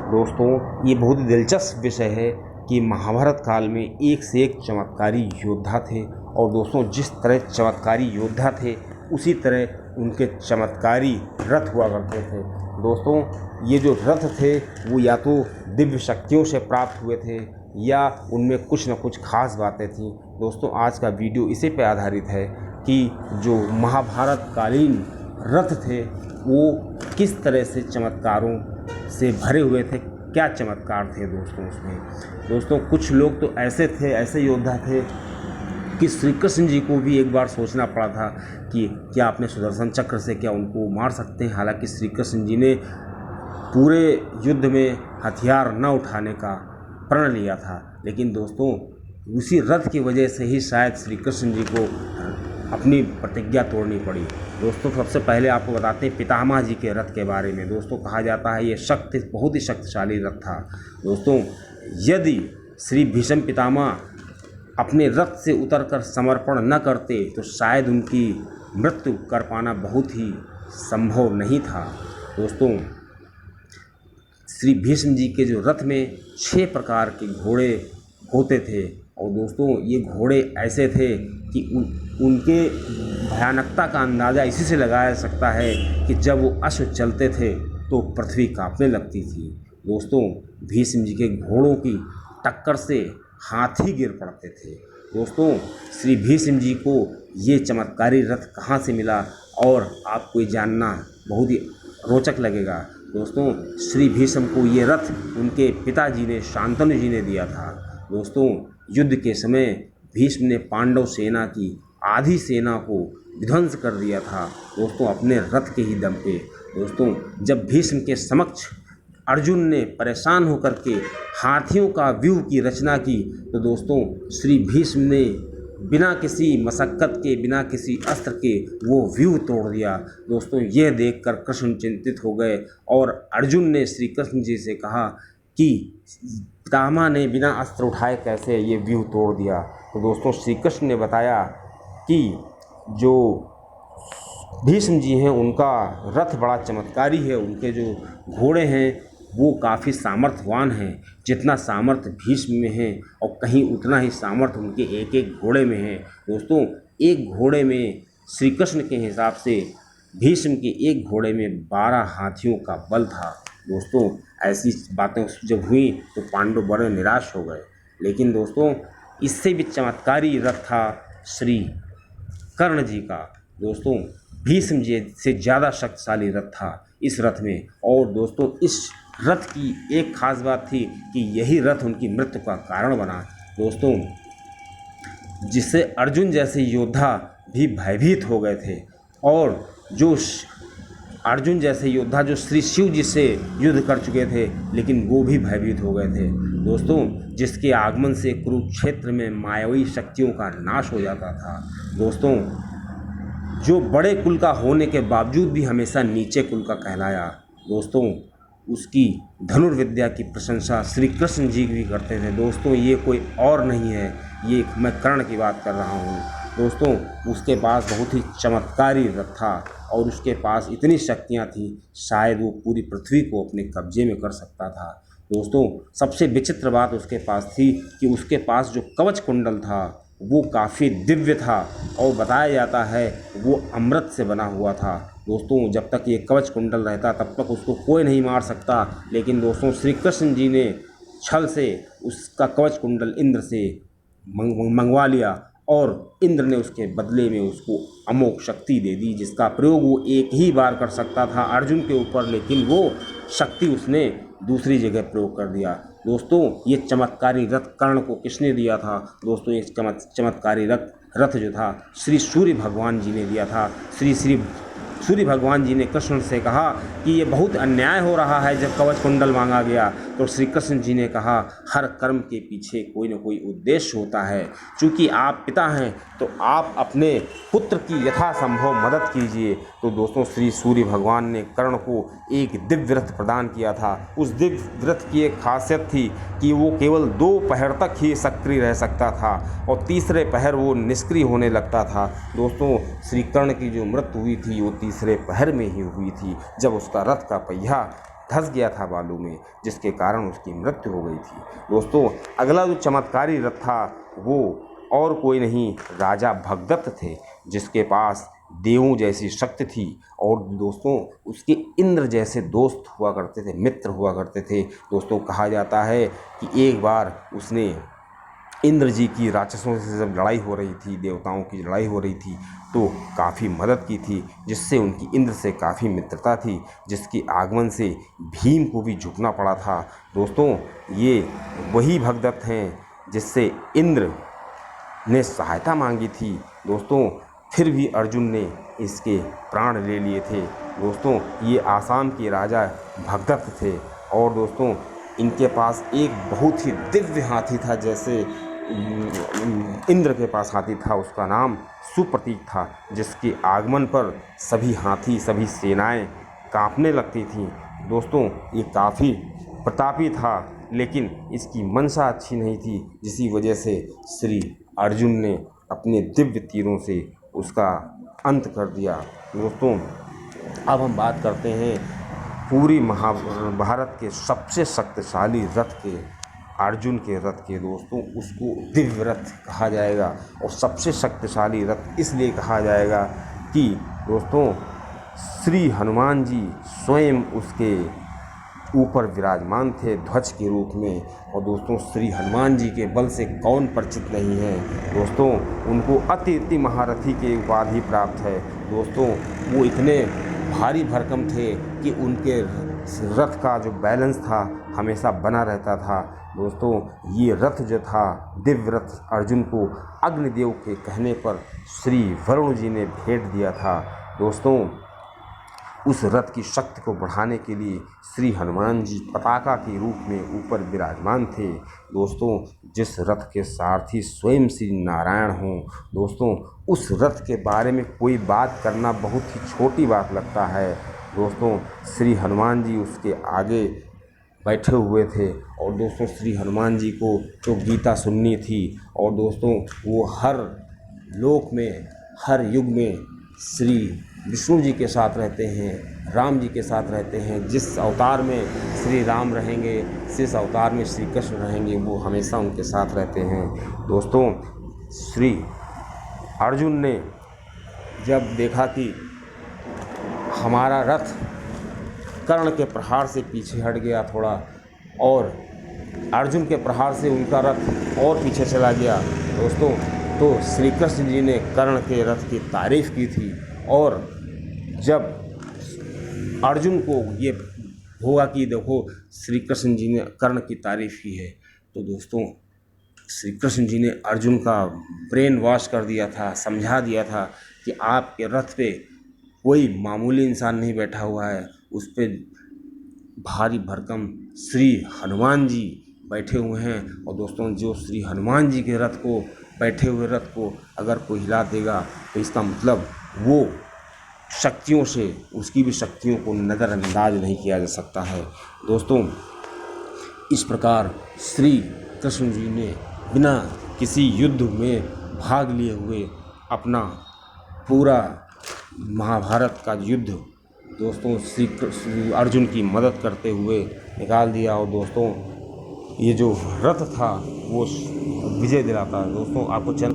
दोस्तों, ये बहुत ही दिलचस्प विषय है कि महाभारत काल में एक से एक चमत्कारी योद्धा थे। और दोस्तों, जिस तरह चमत्कारी योद्धा थे उसी तरह उनके चमत्कारी रथ हुआ करते थे। दोस्तों, ये जो रथ थे वो या तो दिव्य शक्तियों से प्राप्त हुए थे या उनमें कुछ न कुछ खास बातें थीं। दोस्तों, आज का वीडियो इसी पे आधारित है कि जो महाभारत कालीन रथ थे वो किस तरह से चमत्कारों से भरे हुए थे, क्या चमत्कार थे दोस्तों उसमें। दोस्तों, कुछ लोग तो ऐसे योद्धा थे कि श्री कृष्ण जी को भी एक बार सोचना पड़ा था कि क्या अपने सुदर्शन चक्र से क्या उनको मार सकते हैं। हालांकि श्री कृष्ण जी ने पूरे युद्ध में हथियार न उठाने का प्रण लिया था, लेकिन दोस्तों उसी रथ की वजह से ही शायद श्री कृष्ण जी को अपनी प्रतिज्ञा तोड़नी पड़ी। दोस्तों, सबसे पहले आपको बताते हैं पितामह जी के रथ के बारे में। दोस्तों, कहा जाता है ये बहुत ही शक्तिशाली रथ था। दोस्तों, यदि श्री भीष्म पितामह अपने रथ से उतरकर समर्पण न करते तो शायद उनकी मृत्यु कर पाना बहुत ही संभव नहीं था। दोस्तों, श्री भीष्म जी के जो रथ में 6 प्रकार के घोड़े होते थे। और दोस्तों, ये घोड़े ऐसे थे कि उनके भयानकता का अंदाज़ा इसी से लगाया जा सकता है कि जब वो अश्व चलते थे तो पृथ्वी कांपने लगती थी। दोस्तों, भीष्म जी के घोड़ों की टक्कर से हाथी गिर पड़ते थे। दोस्तों, श्री भीष्म जी को ये चमत्कारी रथ कहाँ से मिला और आपको ये जानना बहुत ही रोचक लगेगा। दोस्तों, श्री भीष्म को ये रथ उनके पिताजी ने, शांतनु जी ने दिया था। दोस्तों, युद्ध के समय भीष्म ने पांडव सेना की आधी सेना को विध्वंस कर दिया था दोस्तों, अपने रथ के ही दम पे। दोस्तों, जब भीष्म के समक्ष अर्जुन ने परेशान होकर के हाथियों का व्यूह की रचना की तो दोस्तों श्री भीष्म ने बिना किसी मशक्क़त के, बिना किसी अस्त्र के वो व्यूह तोड़ दिया। दोस्तों, यह देखकर कृष्ण चिंतित हो गए और अर्जुन ने श्री कृष्ण जी से कहा कि पितामह ने बिना अस्त्र उठाए कैसे ये व्यूह तोड़ दिया। तो दोस्तों, श्री कृष्ण ने बताया कि जो भीष्म जी हैं उनका रथ बड़ा चमत्कारी है, उनके जो घोड़े हैं वो काफ़ी सामर्थ्यवान हैं। जितना सामर्थ्य भीष्म में है और कहीं उतना ही सामर्थ्य उनके एक एक घोड़े में है। दोस्तों, एक घोड़े में श्री कृष्ण के हिसाब से भीष्म के एक घोड़े में 12 हाथियों का बल था। दोस्तों, ऐसी बातें जब हुई तो पांडव बड़े निराश हो गए। लेकिन दोस्तों, इससे भी चमत्कारी रथ था श्री कर्ण जी का। दोस्तों, भीष्म जी से ज़्यादा शक्तिशाली रथ था इस रथ में। और दोस्तों, इस रथ की एक खास बात थी कि यही रथ उनकी मृत्यु का कारण बना। दोस्तों, जिससे अर्जुन जैसे योद्धा भी भयभीत हो गए थे और जो अर्जुन जैसे योद्धा जो श्री शिव जी से युद्ध कर चुके थे लेकिन वो भी भयभीत हो गए थे। दोस्तों, जिसके आगमन से कुरुक्षेत्र में मायावी शक्तियों का नाश हो जाता था। दोस्तों, जो बड़े कुल का होने के बावजूद भी हमेशा नीचे कुल का कहलाया। दोस्तों, उसकी धनुर्विद्या की प्रशंसा श्री कृष्ण जी भी करते थे। दोस्तों, ये कोई और नहीं है, ये मैं कर्ण की बात कर रहा हूँ। दोस्तों, उसके पास बहुत ही चमत्कारी रथ था और उसके पास इतनी शक्तियाँ थी शायद वो पूरी पृथ्वी को अपने कब्जे में कर सकता था। दोस्तों, सबसे विचित्र बात उसके पास थी कि उसके पास जो कवच कुंडल था वो काफ़ी दिव्य था और बताया जाता है वो अमृत से बना हुआ था। दोस्तों, जब तक ये कवच कुंडल रहता तब तक उसको कोई नहीं मार सकता। लेकिन दोस्तों, श्री कृष्ण जी ने छल से उसका कवच कुंडल इंद्र से मंगवा लिया और इंद्र ने उसके बदले में उसको अमोघ शक्ति दे दी, जिसका प्रयोग वो एक ही बार कर सकता था अर्जुन के ऊपर, लेकिन वो शक्ति उसने दूसरी जगह प्रयोग कर दिया। दोस्तों, ये चमत्कारी रथ कर्ण को किसने दिया था? दोस्तों, ये चमत्कारी रथ जो था श्री सूर्य भगवान जी ने दिया था। श्री सूर्य भगवान जी ने कृष्ण से कहा कि ये बहुत अन्याय हो रहा है। जब कवच कुंडल मांगा गया तो श्री कृष्ण जी ने कहा हर कर्म के पीछे कोई न कोई उद्देश्य होता है। चूँकि आप पिता हैं तो आप अपने पुत्र की यथासंभव मदद कीजिए। तो दोस्तों, श्री सूर्य भगवान ने कर्ण को एक दिव्य रथ प्रदान किया था। उस दिव्य रथ की एक खासियत थी कि वो केवल 2 पहर तक ही सक्रिय रह सकता था और तीसरे पहर वो निष्क्रिय होने लगता था। दोस्तों, श्री कर्ण की जो मृत्यु हुई थी वो तीसरे पहर में ही हुई थी, जब उसका रथ का पहिया धंस गया था बालू में, जिसके कारण उसकी मृत्यु हो गई थी। दोस्तों, अगला जो चमत्कारी रथ था वो और कोई नहीं, राजा भगदत्त थे, जिसके पास देवों जैसी शक्ति थी और दोस्तों उसके इंद्र जैसे दोस्त हुआ करते थे, मित्र हुआ करते थे। दोस्तों, कहा जाता है कि एक बार उसने इंद्र जी की राक्षसों से जब लड़ाई हो रही थी, देवताओं की लड़ाई हो रही थी, तो काफ़ी मदद की थी, जिससे उनकी इंद्र से काफ़ी मित्रता थी, जिसके आगमन से भीम को भी झुकना पड़ा था। दोस्तों, ये वही भगदत्त हैं जिससे इंद्र ने सहायता मांगी थी। दोस्तों, फिर भी अर्जुन ने इसके प्राण ले लिए थे। दोस्तों, ये आसाम के राजा भगदत्त थे और दोस्तों इनके पास एक बहुत ही दिव्य हाथी था, जैसे इंद्र के पास हाथी था, उसका नाम सुप्रतीक था, जिसके आगमन पर सभी हाथी, सभी सेनाएं कांपने लगती थीं। दोस्तों, ये काफ़ी प्रतापी था, लेकिन इसकी मंशा अच्छी नहीं थी, जिसी वजह से श्री अर्जुन ने अपने दिव्य तीरों से उसका अंत कर दिया। दोस्तों, अब हम बात करते हैं पूरी महाभारत के सबसे शक्तिशाली रथ के, अर्जुन के रथ के। दोस्तों, उसको दिव्य रथ कहा जाएगा और सबसे शक्तिशाली रथ इसलिए कहा जाएगा कि दोस्तों श्री हनुमान जी स्वयं उसके ऊपर विराजमान थे ध्वज के रूप में। और दोस्तों, श्री हनुमान जी के बल से कौन परिचित नहीं है। दोस्तों, उनको अति महारथी की उपाधि प्राप्त है। दोस्तों, वो इतने भारी भरकम थे कि उनके रथ का जो बैलेंस था हमेशा बना रहता था। दोस्तों, ये रथ जो था, दिव्य रथ, अर्जुन को अग्निदेव के कहने पर श्री वरुण जी ने भेंट दिया था। दोस्तों, उस रथ की शक्ति को बढ़ाने के लिए श्री हनुमान जी पताका के रूप में ऊपर विराजमान थे। दोस्तों, जिस रथ के सारथी स्वयं श्री नारायण हों, दोस्तों उस रथ के बारे में कोई बात करना बहुत ही छोटी बात लगता है। दोस्तों, श्री हनुमान जी उसके आगे बैठे हुए थे और दोस्तों श्री हनुमान जी को जो गीता सुननी थी, और दोस्तों वो हर लोक में, हर युग में श्री विष्णु जी के साथ रहते हैं, राम जी के साथ रहते हैं। जिस अवतार में श्री राम रहेंगे, जिस अवतार में श्री कृष्ण रहेंगे, वो हमेशा उनके साथ रहते हैं। दोस्तों, श्री अर्जुन ने जब देखा कि हमारा रथ कर्ण के प्रहार से पीछे हट गया थोड़ा, और अर्जुन के प्रहार से उनका रथ और पीछे चला गया दोस्तों, तो श्री कृष्ण जी ने कर्ण के रथ की तारीफ़ की थी। और जब अर्जुन को ये हुआ कि देखो श्री कृष्ण जी ने कर्ण की तारीफ़ की है, तो दोस्तों श्री कृष्ण जी ने अर्जुन का ब्रेन वॉश कर दिया था, समझा दिया था कि आपके रथ पे कोई मामूली इंसान नहीं बैठा हुआ है, उस पर भारी भरकम श्री हनुमान जी बैठे हुए हैं। और दोस्तों, जो श्री हनुमान जी के रथ को, बैठे हुए रथ को अगर कोई हिला देगा, तो इसका मतलब वो शक्तियों से, उसकी भी शक्तियों को नज़रअंदाज नहीं किया जा सकता है। दोस्तों, इस प्रकार श्री कृष्ण जी ने बिना किसी युद्ध में भाग लिए हुए अपना पूरा महाभारत का युद्ध दोस्तों श्री अर्जुन की मदद करते हुए निकाल दिया। और दोस्तों, ये जो रथ था वो विजय दिलाता है। दोस्तों, आपको चैनल